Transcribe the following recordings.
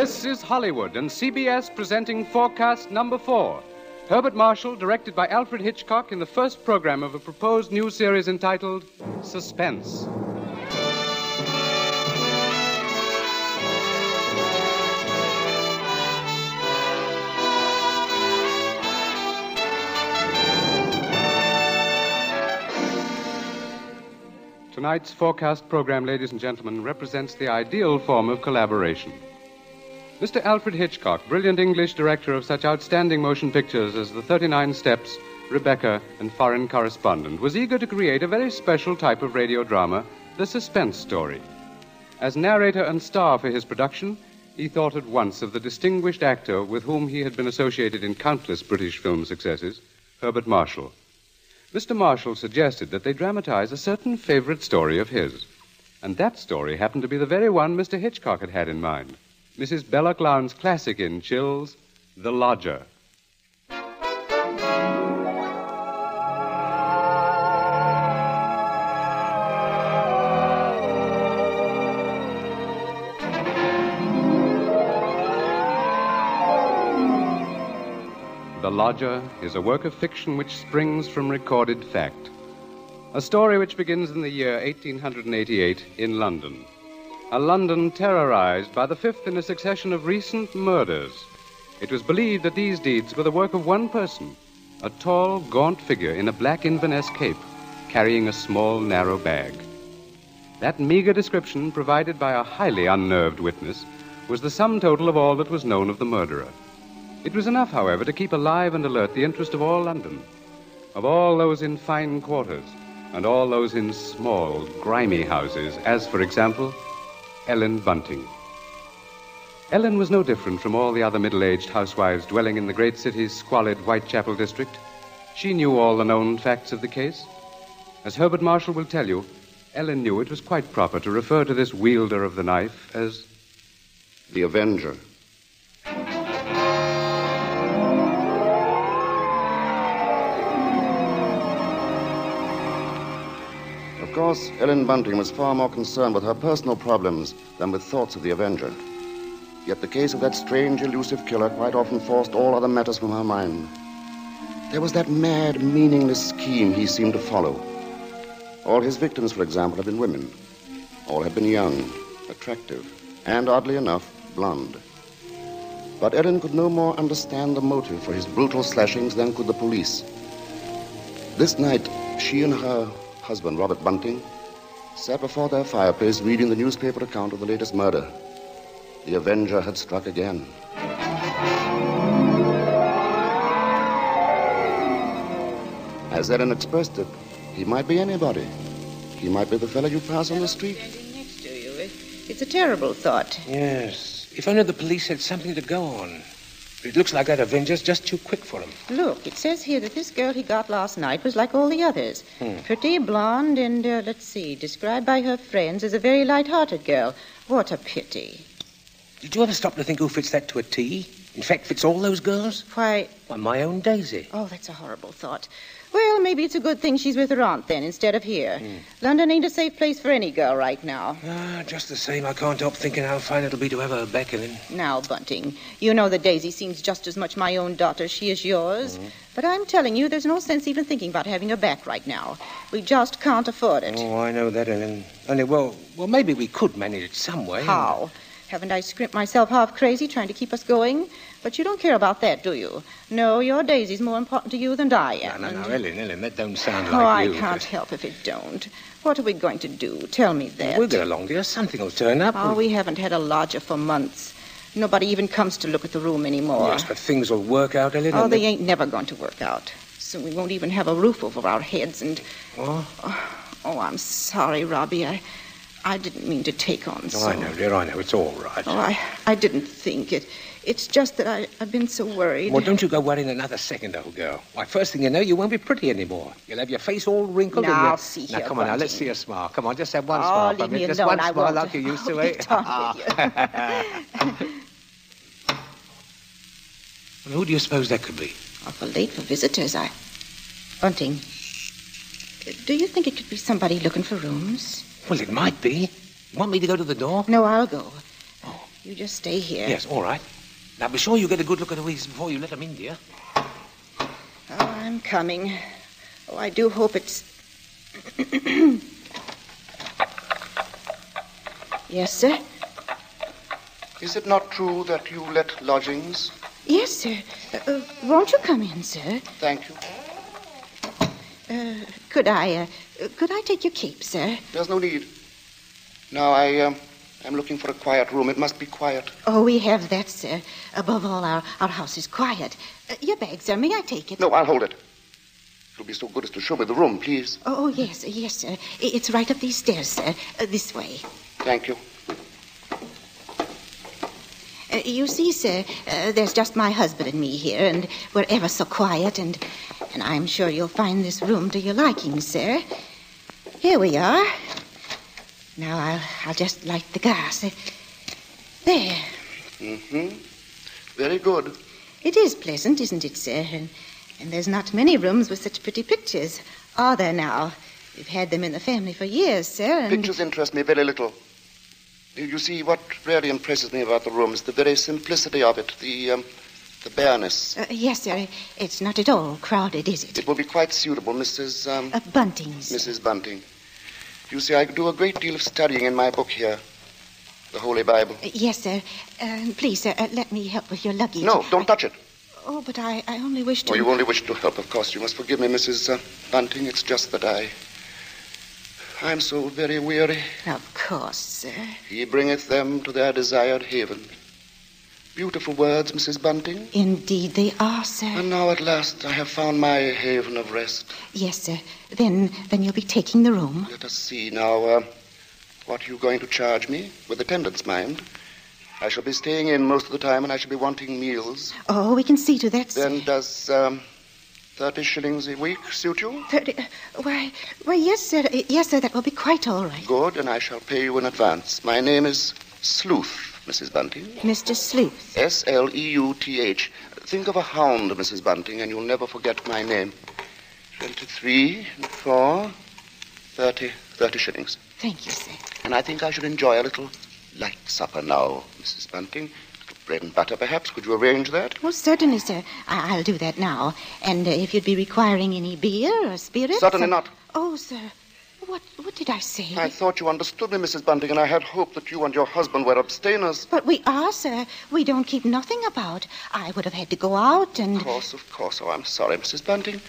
This is Hollywood and CBS presenting Forecast Number 4. Herbert Marshall, directed by Alfred Hitchcock in the first program of a proposed new series entitled Suspense. Tonight's Forecast program, ladies and gentlemen, represents the ideal form of collaboration. Mr. Alfred Hitchcock, brilliant English director of such outstanding motion pictures as The 39 Steps, Rebecca, and Foreign Correspondent, was eager to create a very special type of radio drama, the suspense story. As narrator and star for his production, he thought at once of the distinguished actor with whom he had been associated in countless British film successes, Herbert Marshall. Mr. Marshall suggested that they dramatize a certain favorite story of his. And that story happened to be the very one Mr. Hitchcock had had in mind. Mrs. Belloc Lowndes' classic in Chills, The Lodger. The Lodger is a work of fiction which springs from recorded fact. A story which begins in the year 1888 in London. A London terrorized by the fifth in a succession of recent murders. It was believed that these deeds were the work of one person, a tall, gaunt figure in a black Inverness cape, carrying a small, narrow bag. That meager description, provided by a highly unnerved witness, was the sum total of all that was known of the murderer. It was enough, however, to keep alive and alert the interest of all London, of all those in fine quarters, and all those in small, grimy houses, as, for example, Ellen Bunting. Ellen was no different from all the other middle-aged housewives dwelling in the great city's squalid Whitechapel district. She knew all the known facts of the case. As Herbert Marshall will tell you, Ellen knew it was quite proper to refer to this wielder of the knife as the Avenger. Of course, Ellen Bunting was far more concerned with her personal problems than with thoughts of the Avenger. Yet the case of that strange, elusive killer quite often forced all other matters from her mind. There was that mad, meaningless scheme he seemed to follow. All his victims, for example, had been women. All had been young, attractive, and, oddly enough, blonde. But Ellen could no more understand the motive for his brutal slashings than could the police. This night, she and her husband, Robert Bunting, sat before their fireplace reading the newspaper account of the latest murder. The Avenger had struck again. As Ellen expressed it, he might be anybody. He might be the fellow you pass on the street. Standing next to you. It's a terrible thought. Yes. If only the police had something to go on. It looks like that Avenger's just too quick for him. Look, it says here that this girl he got last night was like all the others. Pretty, blonde, and, described by her friends as a very light-hearted girl. What a pity. Did you ever stop to think who fits that to a T? In fact, fits all those girls? Why, my own Daisy. Oh, that's a horrible thought. Well, maybe it's a good thing she's with her aunt, then, instead of here. London ain't a safe place for any girl right now. Just the same, I can't help thinking how fine it'll be to have her back in. Now, Bunting, you know that Daisy seems just as much my own daughter as she is yours. But I'm telling you, there's no sense even thinking about having her back right now. We just can't afford it. Oh, I know that, Ellen. Only, well, maybe we could manage it some way. How? Haven't I scrimped myself half crazy trying to keep us going? But you don't care about that, do you? No, your Daisy's more important to you than I am. No, Ellen, that don't sound like you. I can't help if it don't. What are we going to do? Tell me that. We'll get along, dear. Something will turn up. Oh, we haven't had a lodger for months. Nobody even comes to look at the room anymore. Yes, but things will work out, Ellen. Oh, they ain't never going to work out. Soon we won't even have a roof over our heads and... What? Oh, I'm sorry, Robbie. I didn't mean to take on so... Oh, I know, dear, I know. It's all right. Oh, I didn't think it. It's just that I've been so worried. Well, don't you go worrying another second, old girl. Why, first thing you know, you won't be pretty anymore. You'll have your face all wrinkled and... Now, see here, Now, come on, now, let's see a smile. Come on, just have one Oh, smile. leave me Just alone. one I smile won't. like you used to, I'll eh? be done with you. Well, who do you suppose that could be? Awful late for visitors. Bunting, do you think it could be somebody looking for rooms? Well, it might be. Want me to go to the door? No, I'll go. Oh. You just stay here. Yes, all right. Now, be sure you get a good look at Louise before you let them in, dear. Oh, I'm coming. Oh, I do hope it's... Yes, sir? Is it not true that you let lodgings? Yes, sir. Won't you come in, sir? Thank you. Could I take your cape, sir? There's no need. Now, I'm looking for a quiet room. It must be quiet. Oh, we have that, sir. Above all, our house is quiet. Your bag, sir. May I take it? No, I'll hold it. You'll be so good as to show me the room, please. Oh, yes, sir. It's right up these stairs, sir. This way. Thank you. You see, sir, there's just my husband and me here, and we're ever so quiet, and I'm sure you'll find this room to your liking, sir. Here we are. Now, I'll just light the gas. There. Mm-hmm. Very good. It is pleasant, isn't it, sir? And there's not many rooms with such pretty pictures, are there now? We've had them in the family for years, sir, and... Pictures interest me very little. You see, what really impresses me about the room is the very simplicity of it, the bareness. Yes, sir. It's not at all crowded, is it? It will be quite suitable, Mrs. Bunting's. Mrs. Bunting. You see, I do a great deal of studying in my book here, the Holy Bible. Yes, sir. Please, sir, let me help with your luggage. No, don't touch it. Oh, but I only wish to... Oh, you only wish to help, of course. You must forgive me, Mrs. Bunting. It's just that I'm so very weary. Of course, sir. He bringeth them to their desired haven. Beautiful words, Mrs. Bunting. Indeed they are, sir. And now at last I have found my haven of rest. Yes, sir. Then you'll be taking the room. Let us see now. What are you going to charge me? With attendance, mind. I shall be staying in most of the time, and I shall be wanting meals. Oh, we can see to that, sir. Then does 30 shillings a week suit you? 30... Why, yes, sir. Yes, sir, that will be quite all right. Good, and I shall pay you in advance. My name is Sleuth, Mrs. Bunting. Mr. Sleuth. Sleuth. Think of a hound, Mrs. Bunting, and you'll never forget my name. 23, 4, 30 shillings. Thank you, sir. And I think I should enjoy a little light supper now, Mrs. Bunting. Bread and butter, perhaps. Could you arrange that? Well, certainly, sir. I'll do that now. And if you'd be requiring any beer or spirits... Certainly not. Oh, sir. What did I say? I thought you understood me, Mrs. Bunting, and I had hoped that you and your husband were abstainers. But we are, sir. We don't keep nothing about. I would have had to go out and... Of course. Oh, I'm sorry, Mrs. Bunting.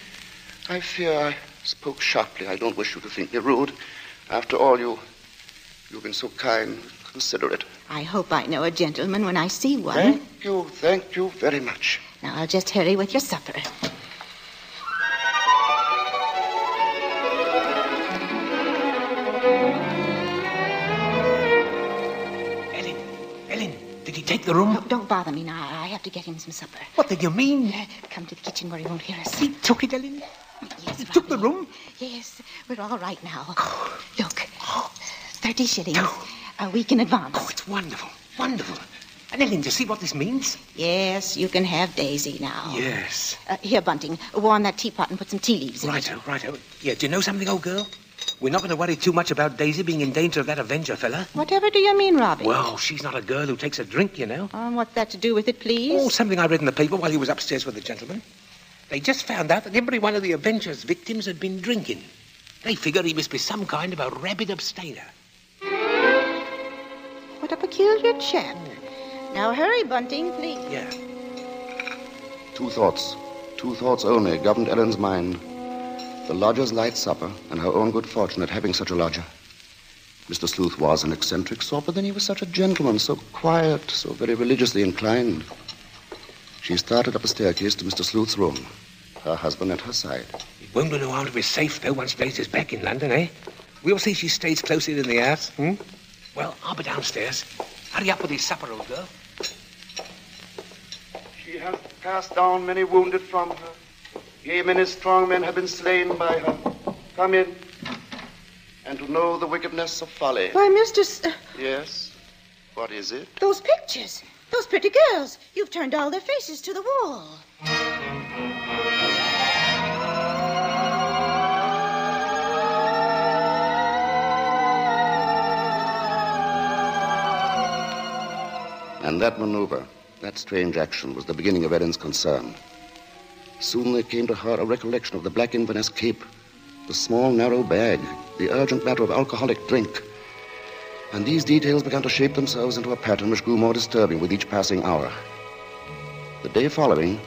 I fear I spoke sharply. I don't wish you to think me rude. After all, you've been so kind, considerate. I hope I know a gentleman when I see one. Thank you very much. Now, I'll just hurry with your supper. Ellen, did he take the room? No, don't bother me now. I have to get him some supper. What did you mean? Come to the kitchen where he won't hear us. He took it, Ellen? Yes, He took the room? Yes, we're all right now. Look, 30 shillings. A week in advance. Oh, it's wonderful. Wonderful. And Ellen, do you see what this means? Yes, you can have Daisy now. Yes. Here, Bunting, warm that teapot and put some tea leaves in it. Righto. Yeah, do you know something, old girl? We're not going to worry too much about Daisy being in danger of that Avenger fella. Whatever do you mean, Robbie? Well, she's not a girl who takes a drink, you know. What's that to do with it, please? Oh, something I read in the paper while he was upstairs with the gentleman. They just found out that every one of the Avenger's victims had been drinking. They figure he must be some kind of a rabid abstainer. What a peculiar chap. Now hurry, Bunting, please. Yeah. Two thoughts only governed Ellen's mind. The lodger's light supper and her own good fortune at having such a lodger. Mr. Sleuth was an eccentric sort, but then he was such a gentleman, so quiet, so very religiously inclined. She started up a staircase to Mr. Sleuth's room, her husband at her side. It won't do no harm to be safe, though, once Daisy's back in London, eh? We'll see she stays close in the house, Well, I'll be downstairs. Hurry up with his supper, old girl. She has cast down many wounded from her. Yea, many strong men have been slain by her. Come in, and to know the wickedness of folly. Why, Mr. Yes? What is it? Those pictures. Those pretty girls. You've turned all their faces to the wall. And that maneuver, that strange action, was the beginning of Ellen's concern. Soon there came to her a recollection of the black Inverness cape, the small, narrow bag, the urgent matter of alcoholic drink. And these details began to shape themselves into a pattern which grew more disturbing with each passing hour. The day following,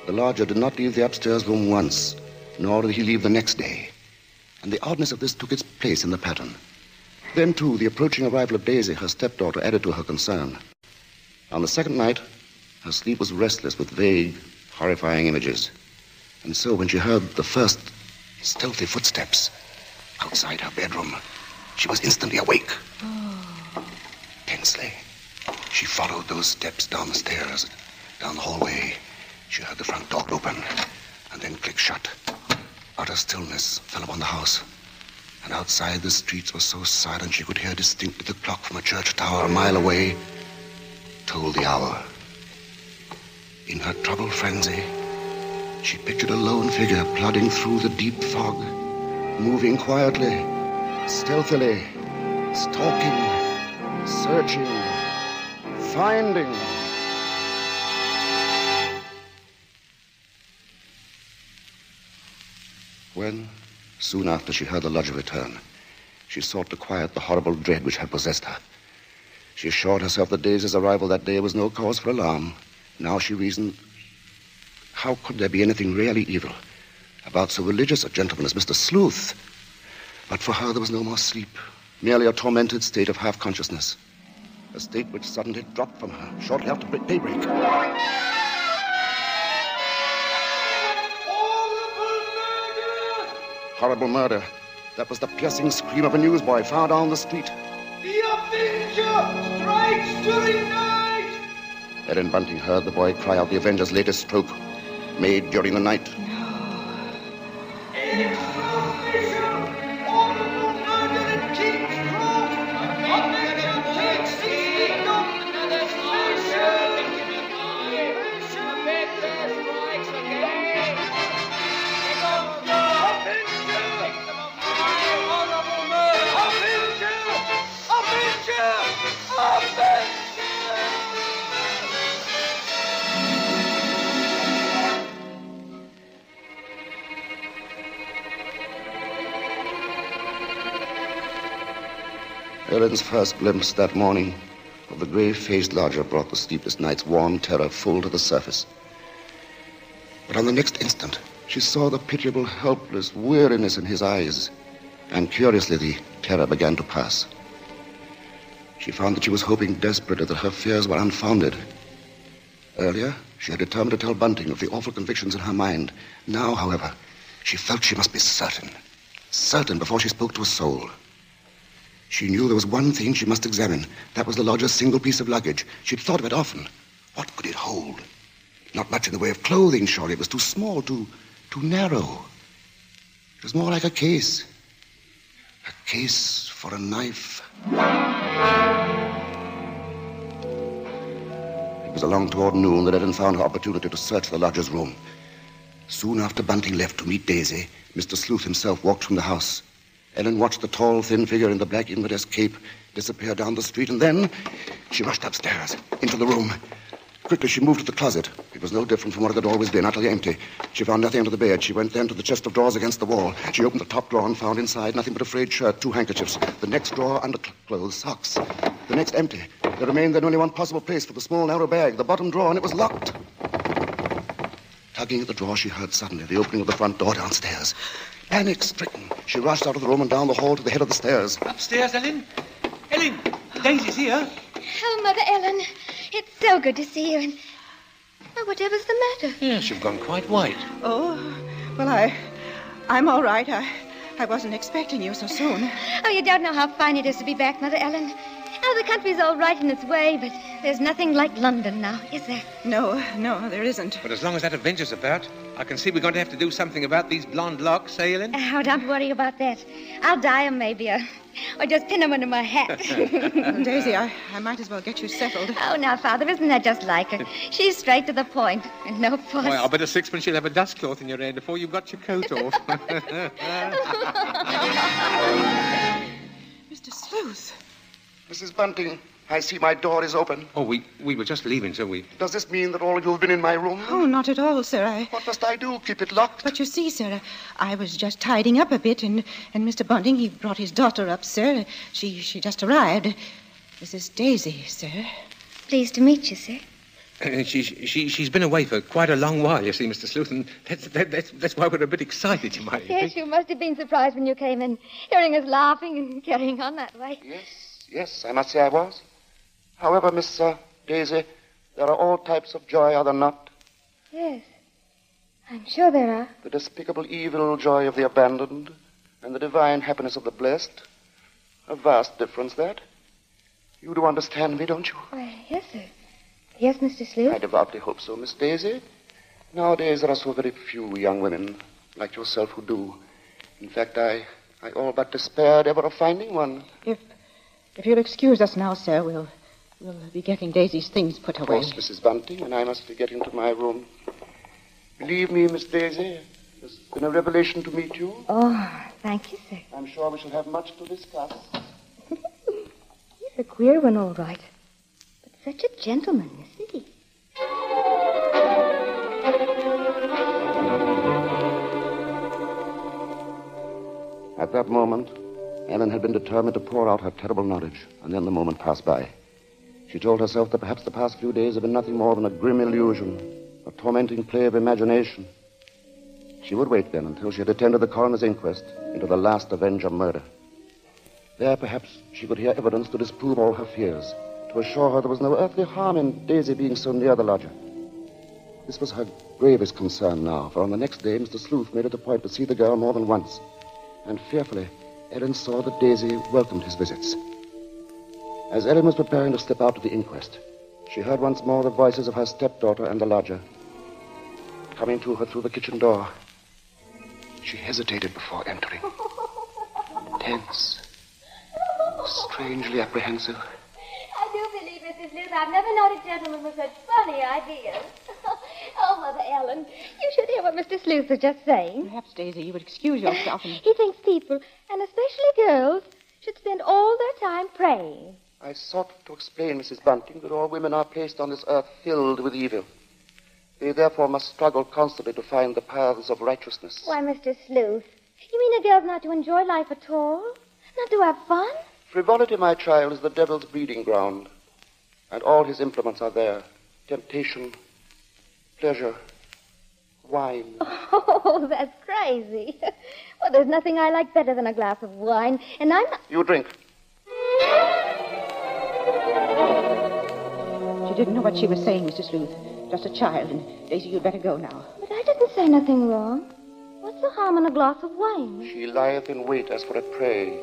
the lodger did not leave the upstairs room once, nor did he leave the next day. And the oddness of this took its place in the pattern. Then, too, the approaching arrival of Daisy, her stepdaughter, added to her concern. On the second night, her sleep was restless with vague, horrifying images. And so when she heard the first stealthy footsteps outside her bedroom, she was instantly awake. Tensely, she followed those steps down the stairs, down the hallway. She heard the front door open and then click shut. Utter stillness fell upon the house. And outside, the streets were so silent she could hear distinctly the clock from a church tower a mile away tolled the hour. In her troubled frenzy, she pictured a lone figure plodding through the deep fog, moving quietly, stealthily, stalking, searching, finding. When, soon after she heard the lodger return, she sought to quiet the horrible dread which had possessed her. She assured herself that Daisy's arrival that day was no cause for alarm. Now she reasoned, how could there be anything really evil about so religious a gentleman as Mr. Sleuth? But for her there was no more sleep, merely a tormented state of half-consciousness, a state which suddenly dropped from her shortly after daybreak. Horrible murder. That was the piercing scream of a newsboy far down the street. The Avenger strikes during night! Ellen Bunting heard the boy cry out the Avenger's latest stroke, made during the night. Ellen's first glimpse that morning of the grave-faced lodger brought the sleepless night's warm terror full to the surface. But on the next instant, she saw the pitiable, helpless weariness in his eyes, and curiously the terror began to pass. She found that she was hoping desperately that her fears were unfounded. Earlier, she had determined to tell Bunting of the awful convictions in her mind. Now, however, she felt she must be certain before she spoke to a soul. She knew there was one thing she must examine. That was the lodger's single piece of luggage. She'd thought of it often. What could it hold? Not much in the way of clothing, surely. It was too small, too narrow. It was more like a case. A case for a knife. It was along toward noon that Ellen found her opportunity to search the lodger's room. Soon after Bunting left to meet Daisy, Mr. Sleuth himself walked from the house. Ellen watched the tall, thin figure in the black Inverness cape disappear down the street, and then she rushed upstairs, into the room. Quickly, she moved to the closet. It was no different from what it had always been, utterly empty. She found nothing under the bed. She went then to the chest of drawers against the wall. She opened the top drawer and found inside nothing but a frayed shirt, 2 handkerchiefs. The next drawer, underclothes, socks. The next empty. There remained then only one possible place for the small, narrow bag, the bottom drawer, and it was locked. Tugging at the drawer, she heard suddenly the opening of the front door downstairs. Panic-stricken, she rushed out of the room and down the hall to the head of the stairs. Upstairs, Ellen? Ellen, Daisy's here. Oh, Mother Ellen, it's so good to see you. And whatever's the matter? Yes, you've gone quite white. Oh, well, I'm all right. I wasn't expecting you so soon. Oh, you don't know how fine it is to be back, Mother Ellen. Oh, the country's all right in its way, but there's nothing like London now, is there? No, there isn't. But as long as that Avenger's about, I can see we're going to have to do something about these blonde locks, eh, Ellen? Oh, don't worry about that. I'll dye them maybe, or just pin them under my hat. Daisy, I might as well get you settled. Oh, now, Father, isn't that just like her? She's straight to the point, and no fuss. Well, I'll bet a sixpence you'll have a dust cloth in your hand before you've got your coat off. Mr. Sleuth. Mrs. Bunting, I see my door is open. Oh, we were just leaving, so we... Does this mean that all of you have been in my room? Oh, not at all, sir. What must I do? Keep it locked? But you see, sir, I was just tidying up a bit, and Mr. Bunting, he brought his daughter up, sir. She just arrived. This is Daisy, sir. Pleased to meet you, sir. She's been away for quite a long while, you see, Mr. Sleuth, and that's why we're a bit excited, you might Yes, think. you must have been surprised when you came in, hearing us laughing and carrying on that way. Yes, I must say I was. However, Miss Daisy, there are all types of joy, are there not? Yes, I'm sure there are. The despicable evil joy of the abandoned and the divine happiness of the blessed. A vast difference, that. You do understand me, don't you? Why, yes, sir. Yes, Mr. Sleuth. I devoutly hope so, Miss Daisy. Nowadays, there are so very few young women like yourself who do. In fact, I all but despaired ever of finding one. If you'll excuse us now, sir, we'll be getting Daisy's things put away. Of course, Mrs. Bunting, and I must be getting to my room. Believe me, Miss Daisy, it's been a revelation to meet you. Oh, thank you, sir. I'm sure we shall have much to discuss. He's a queer one, all right. But such a gentleman, isn't he? At that moment, Ellen had been determined to pour out her terrible knowledge, and then the moment passed by. She told herself that perhaps the past few days had been nothing more than a grim illusion, a tormenting play of imagination. She would wait then until she had attended the coroner's inquest into the last Avenger murder. There, perhaps, she could hear evidence to disprove all her fears, to assure her there was no earthly harm in Daisy being so near the lodger. This was her gravest concern now, for on the next day, Mr. Sleuth made it a point to see the girl more than once. And fearfully, Ellen saw that Daisy welcomed his visits. As Ellen was preparing to slip out to the inquest, she heard once more the voices of her stepdaughter and the lodger coming to her through the kitchen door. She hesitated before entering, tense, strangely apprehensive. I do believe, Mrs. Sleuth, I've never known a gentleman with such funny ideas. Oh, Mother Ellen, you should hear what Mr. Sleuth was just saying. Perhaps, Daisy, you would excuse yourself and... He thinks people, and especially girls, should spend all their time praying. I sought to explain, Mrs. Bunting, that all women are placed on this earth filled with evil. They therefore must struggle constantly to find the paths of righteousness. Why, Mr. Sleuth, you mean a girl's not to enjoy life at all? Not to have fun? Frivolity, my child, is the devil's breeding ground, and all his implements are there. Temptation, pleasure, wine. Oh, that's crazy. Well, there's nothing I like better than a glass of wine, and I'm not... You drink. She didn't know what she was saying, Mr. Sleuth. Just a child, and Daisy, you'd better go now. But I didn't say nothing wrong. What's the harm in a glass of wine? She lieth in wait as for a prey,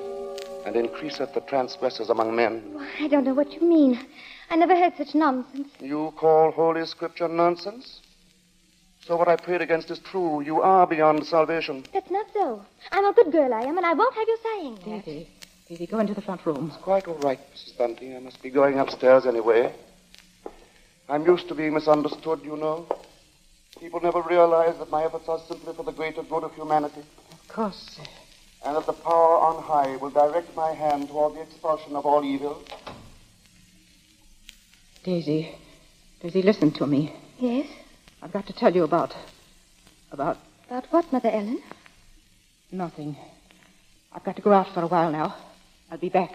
and increaseth the transgressors among men. Why, I don't know what you mean. I never heard such nonsense. You call Holy Scripture nonsense? So what I prayed against is true. You are beyond salvation. That's not so. I'm a good girl, I am, and I won't have you saying that. Daisy, go into the front room. It's quite all right, Mrs. Bunting. I must be going upstairs anyway. I'm used to being misunderstood, you know. People never realize that my efforts are simply for the greater good of humanity. Of course, sir. And that the power on high will direct my hand toward the expulsion of all evil. Daisy, listen to me. Yes? I've got to tell you about... About what, Mother Ellen? Nothing. I've got to go out for a while now. I'll be back.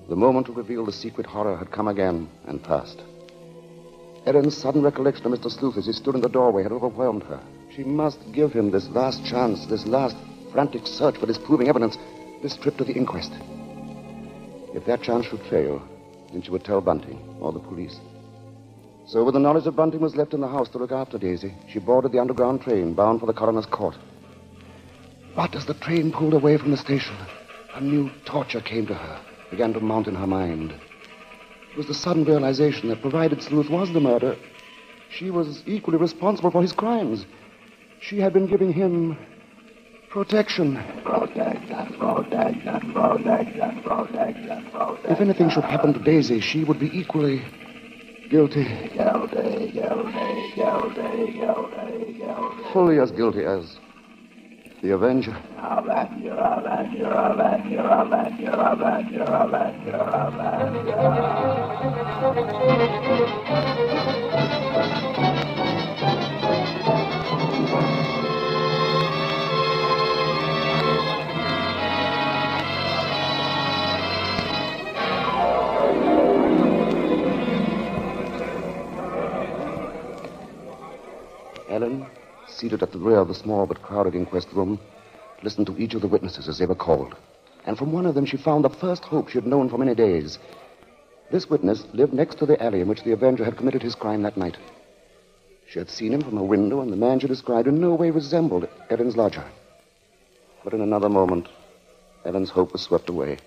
The moment to reveal the secret horror had come again and passed. Ellen's sudden recollection of Mr. Sleuth as he stood in the doorway had overwhelmed her. She must give him this last chance, this last frantic search for disproving evidence, this trip to the inquest. If that chance should fail, then she would tell Bunting or the police. So with the knowledge that Bunting was left in the house to look after Daisy, she boarded the underground train bound for the coroner's court. But as the train pulled away from the station, a new torture came to her, began to mount in her mind. It was the sudden realization that provided Sleuth was the murderer, she was equally responsible for his crimes. She had been giving him protection. If anything should happen to Daisy, she would be equally guilty. fully as guilty as the Avenger. Ellen, seated at the rear of the small but crowded inquest room, listened to each of the witnesses as they were called. And from one of them she found the first hope she had known for many days. This witness lived next to the alley in which the Avenger had committed his crime that night. She had seen him from her window, and the man she described in no way resembled Ellen's lodger. But in another moment, Ellen's hope was swept away.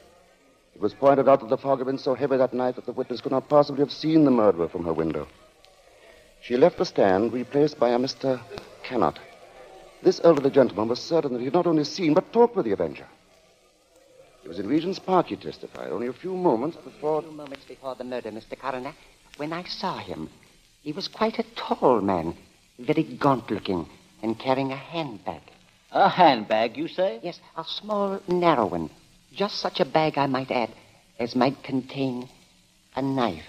It was pointed out that the fog had been so heavy that night that the witness could not possibly have seen the murderer from her window. She left the stand, replaced by a Mr. Cannot. This elderly gentleman was certain that he had not only seen, but talked with the Avenger. It was in Regent's Park, he testified, only a few moments before... A few moments before the murder, Mr. Coroner, when I saw him. He was quite a tall man, very gaunt-looking, and carrying a handbag. A handbag, you say? Yes, a small, narrow one. Just such a bag, I might add, as might contain a knife.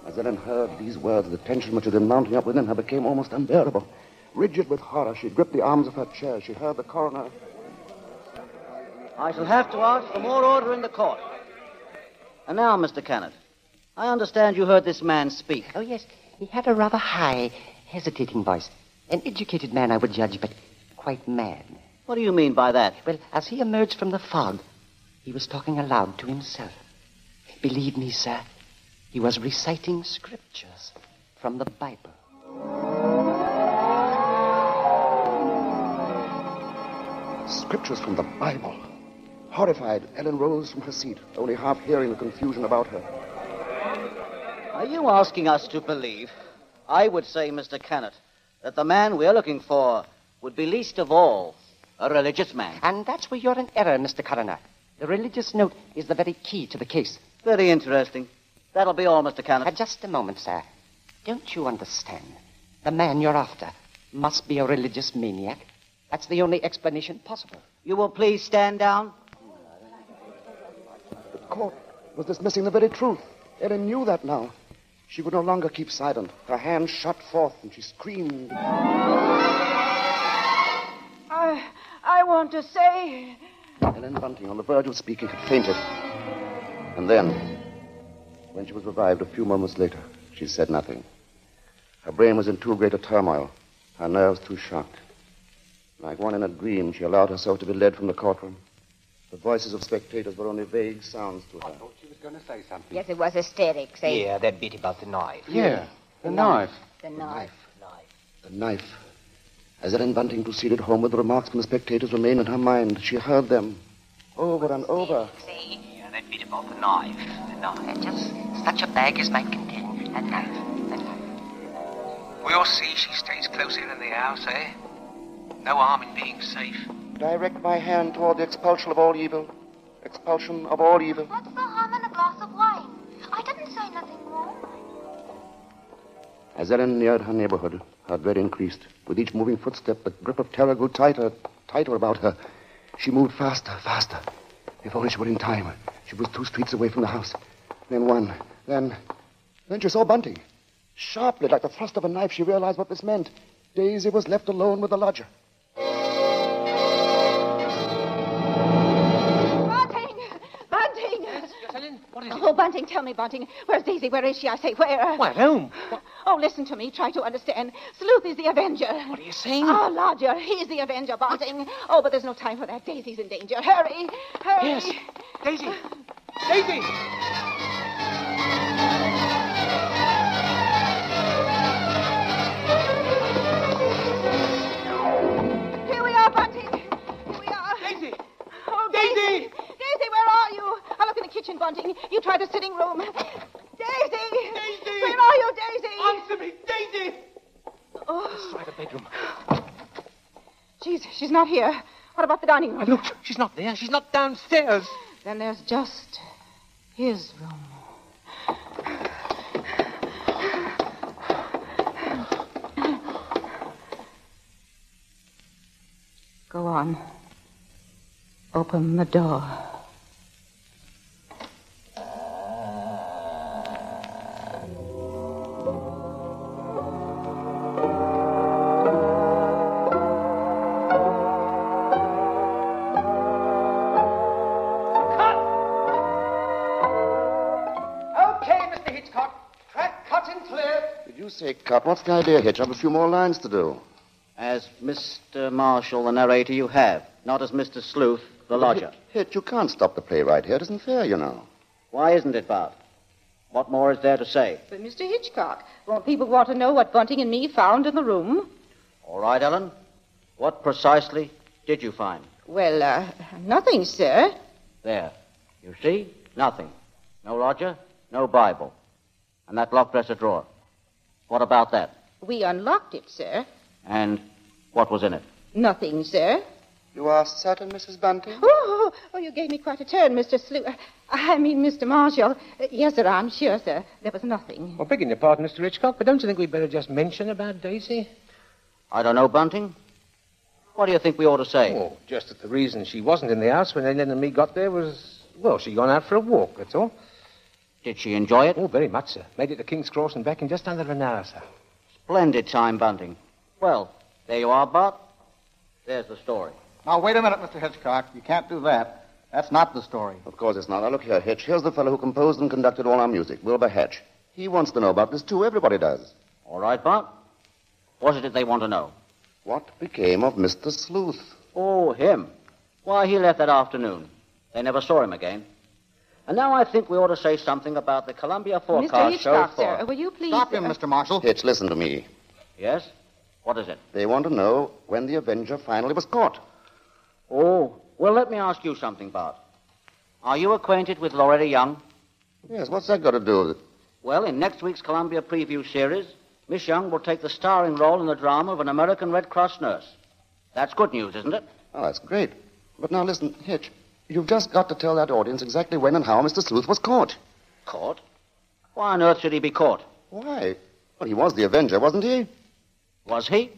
As Ellen heard these words, the tension which had been mounting up within her became almost unbearable. Rigid with horror, she gripped the arms of her chair. She heard the coroner... I shall have to ask for more order in the court. And now, Mr. Cannot, I understand you heard this man speak. Oh, yes, he had a rather high, hesitating voice. An educated man, I would judge, but quite mad. What do you mean by that? Well, as he emerged from the fog, he was talking aloud to himself. Believe me, sir, he was reciting scriptures from the Bible. Scriptures from the Bible. Horrified, Ellen rose from her seat, only half hearing the confusion about her. Are you asking us to believe? I would say, Mr. Cannot, that the man we're looking for would be least of all a religious man. And that's where you're in error, Mr. Coroner. The religious note is the very key to the case. Very interesting. That'll be all, Mr. Cannot. Just a moment, sir. Don't you understand? The man you're after must be a religious maniac. That's the only explanation possible. You will please stand down. The court was dismissing the very truth. Ellen knew that now. She would no longer keep silent. Her hands shot forth, and she screamed. I want to say... Ellen Bunting, on the verge of speaking, had fainted. And then, when she was revived a few moments later, she said nothing. Her brain was in too great a turmoil, her nerves too shocked. Like one in a dream, she allowed herself to be led from the courtroom. The voices of spectators were only vague sounds to her. I thought she was going to say something. Yes, it was hysterics, eh? Yeah, that bit about the knife. Yeah, the knife. The knife. The knife. As Ellen Bunting proceeded homeward, the remarks from the spectators remained in her mind. She heard them over and over. Yeah, that bit about the knife. The knife. Just such a bag as might contain a knife. We'll see she stays close in the house, eh? No harm in being safe. Direct my hand toward the expulsion of all evil. Expulsion of all evil. What's the harm in a glass of wine? I didn't say nothing wrong. As Ellen neared her neighborhood, her dread increased. With each moving footstep, the grip of terror grew tighter, tighter about her. She moved faster, faster. If only she were in time. She was 2 streets away from the house. Then one. Then she saw Bunting. Sharply, like the thrust of a knife, she realized what this meant. Daisy was left alone with the lodger. Bunting! Yes, Ellen, what is it? Oh, Bunting, tell me, Bunting. Where's Daisy? Where is she? I say, where? Why, at home. Oh, listen to me. Try to understand. Sleuth is the Avenger. What are you saying? Our lodger. He's the Avenger, Bunting. Oh, but there's no time for that. Daisy's in danger. Hurry! Hurry! Yes. Daisy! Daisy! Here we are, Bunting. Here we are. Daisy! Oh, Daisy! Daisy, where are you? I'll look in the kitchen, Bunting. You try the sitting room. Daisy! Daisy! Where are you, Daisy? Answer me, Daisy! Oh, Let's try the bedroom. she's not here. What about the dining room? Look, she's not there. She's not downstairs. Then there's just his room. Go on. Open the door. Say, cut. What's the idea, Hitch? I have a few more lines to do. As Mr. Marshall, the narrator, you have. Not as Mr. Sleuth, the lodger. Hitch, you can't stop the play right here. It isn't fair, you know. Why isn't it, Bart? What more is there to say? But, Mr. Hitchcock, won't people want to know what Bunting and me found in the room? All right, Ellen. What precisely did you find? Well, nothing, sir. There. You see? Nothing. No lodger, no Bible. And that locked dresser drawer. What about that? We unlocked it, sir. And what was in it? Nothing, sir. You are certain, Mrs. Bunting? Oh, you gave me quite a turn, Mr. Mr. Marshall. Yes, sir, I'm sure, sir. There was nothing. Well, begging your pardon, Mr. Hitchcock, but don't you think we'd better just mention about Daisy? I don't know, Bunting. What do you think we ought to say? Oh, just that the reason she wasn't in the house when Ellen and me got there was, well, she'd gone out for a walk, that's all. Did she enjoy it? Oh, very much, sir. Made it to King's Cross and back in just under an hour, sir. Splendid time, Bunting. Well, there you are, Bart. There's the story. Now, wait a minute, Mr. Hitchcock. You can't do that. That's not the story. Of course it's not. Now, look here, Hitch. Here's the fellow who composed and conducted all our music, Wilbur Hatch. He wants to know about this, too. Everybody does. All right, Bart. What is it they want to know? What became of Mr. Sleuth? Oh, him. Why, he left that afternoon. They never saw him again. And now I think we ought to say something about the Columbia forecast Mr. Hitchcock, show for... sir, will you please... Stop him, Mr. Marshall. Hitch, listen to me. Yes? What is it? They want to know when the Avenger finally was caught. Oh, well, let me ask you something, Bart. Are you acquainted with Loretta Young? Yes, what's that got to do with it? Well, in next week's Columbia preview series, Miss Young will take the starring role in the drama of an American Red Cross nurse. That's good news, isn't it? Oh, that's great. But now listen, Hitch, you've just got to tell that audience exactly when and how Mr. Sleuth was caught. Caught? Why on earth should he be caught? Why? Well, he was the Avenger, wasn't he? Was he?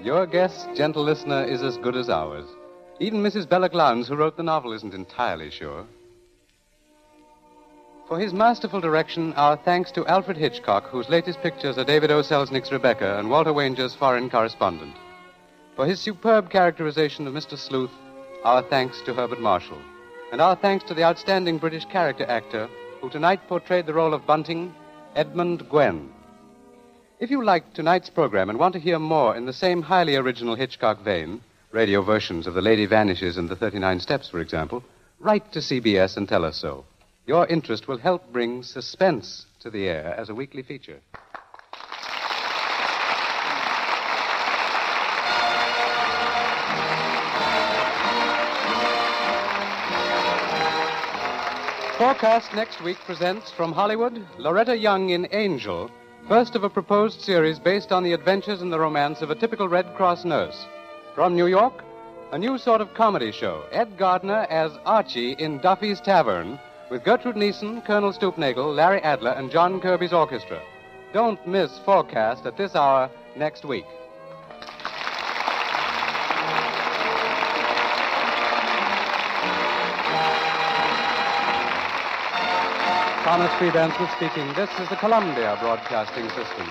Your guess, gentle listener, is as good as ours. Even Mrs. Belloc Lowndes, who wrote the novel, isn't entirely sure. For his masterful direction, our thanks to Alfred Hitchcock, whose latest pictures are David O. Selznick's Rebecca and Walter Wanger's Foreign Correspondent. For his superb characterization of Mr. Sleuth, our thanks to Herbert Marshall. And our thanks to the outstanding British character actor who tonight portrayed the role of Bunting, Edmund Gwen. If you liked tonight's program and want to hear more in the same highly original Hitchcock vein, radio versions of The Lady Vanishes and The 39 Steps, for example, write to CBS and tell us so. Your interest will help bring Suspense to the air as a weekly feature. Forecast next week presents from Hollywood, Loretta Young in Angel, first of a proposed series based on the adventures and the romance of a typical Red Cross nurse. From New York, a new sort of comedy show, Ed Gardner as Archie in Duffy's Tavern, with Gertrude Neeson, Colonel Stoopnagle, Larry Adler, and John Kirby's orchestra. Don't miss Forecast at this hour next week. Thomas Freebanks speaking. This is the Columbia Broadcasting System.